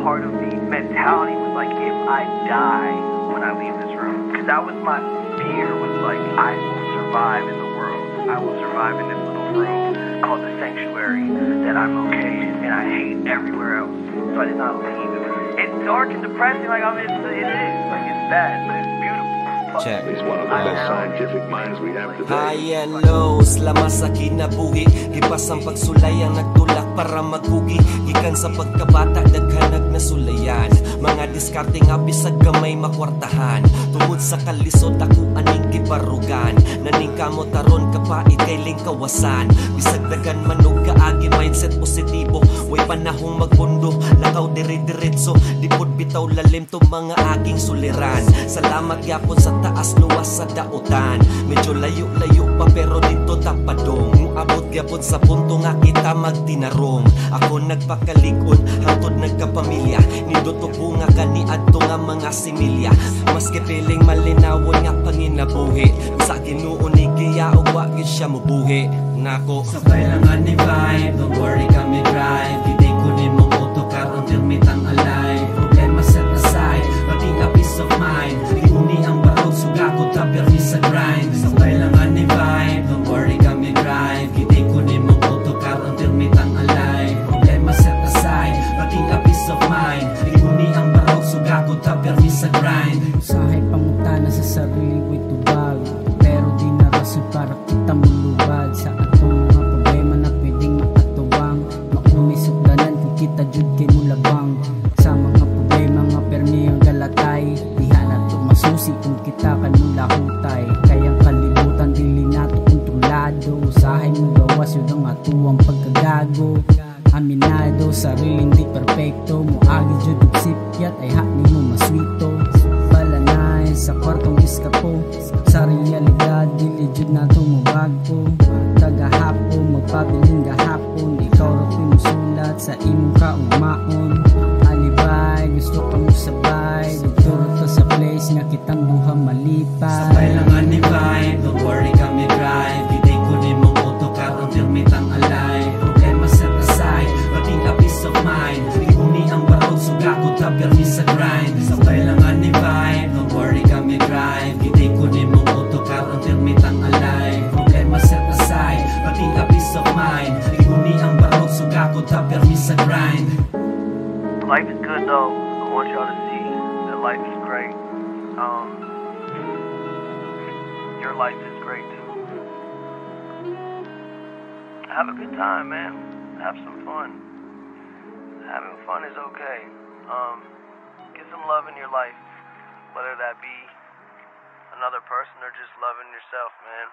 part of the mentality was like, if I die when I leave this room, because that was my fear, was like, I will survive in the world. I will survive in this little room called the sanctuary that I'm okay in, and I hate everywhere else. So I did not leave. It's dark and depressing, like, I mean, it is. Like, it's bad, but it's beautiful. Check. He's one of the best scientific minds we have today. High and lows, lamas sa kinabuhi. Gipas ang pagsulay ang nagtulak para maghugi. Gikan sa pagkabata, daghanag na sulayan. Mga diskarte nga bisag gamay makwartahan. Tungod sa kalisod ako aning giparugan. Naning kamot taron kapait kay lingkawasan. Bisag dagan manog kaagi mindset positibo. Way panahong magpundo, lakaw dire-diretso. Dipod bitaw lalim to mga aging suliran. Salamat yapon sa taas luwas sa dautan. Medyo layo-layo pa pero dito tapadong. Muabot gyapon sa punto nga kita magtinarong. Ako nagpakalikon, hangtod nagkapamilya. Niduto ko nga kaniadto nga mga similya. Maski piling malinawon nga panginabuhi. Sa Ginoo ni kaya og wa gyud siya mobuhi. Nako sabay lang ani vibe, don't worry kami drive. Hindi ko ni mo autocar until mitang alive. Problema set aside, pati a peace of mind. Uni ang barog, suga ko tabi sa grind. Sabay lang ani vibe, don't worry kami drive. Hindi ko ni mo autocar until mitang alive. Problema set aside, pati a peace of mind. Uni ang barog, suga ko tabi sa grind. Usahay pangutana sa sarili ko'y tubag, pero di na rason para kita mulubad sa atong mga problema na pwedeng makatuwang. Mauni sugdanan kung kita jud kay mulabang sa mga problema nga permi ang galatay. Diha na to masusi kung kita kan mulahutay. Kayang kalibutan dili nato kontrolado. Usahay mo gawas yun ang atuwang pagkagago. Aminado, sariling di perfecto. Muagi jud og sipyat ay hakni mo maswito. Balanay sa kwartong iskapo, sa realidad dili jud nato mabagko. Kagahapon magpabiling gahapon, ikaw ra pinusulat sa imong kaugmaon. Alibay gusto ka mo sabay, dito ra sa place nga kitang duha malipay. Sabay lang ani vibe, don't worry kami drive. Hindi ko ni mo autocar until mitang alive. Problema set aside, pati a peace of mind. Uni ang barog, suga ko tabi sa grind. Sabay lang ani vibe, don't worry kami drive. Hindi ko ni mo autocar until mitang alive. Problema set aside, pati a peace of mind. Uni ang barog, suga ko tabi sa grind. Life is good though. I want y'all to see that life is great. Your life is great too. Have a good time, man. Have some fun. Having fun is okay. Get some love in your life, whether that be another person or just loving yourself, man.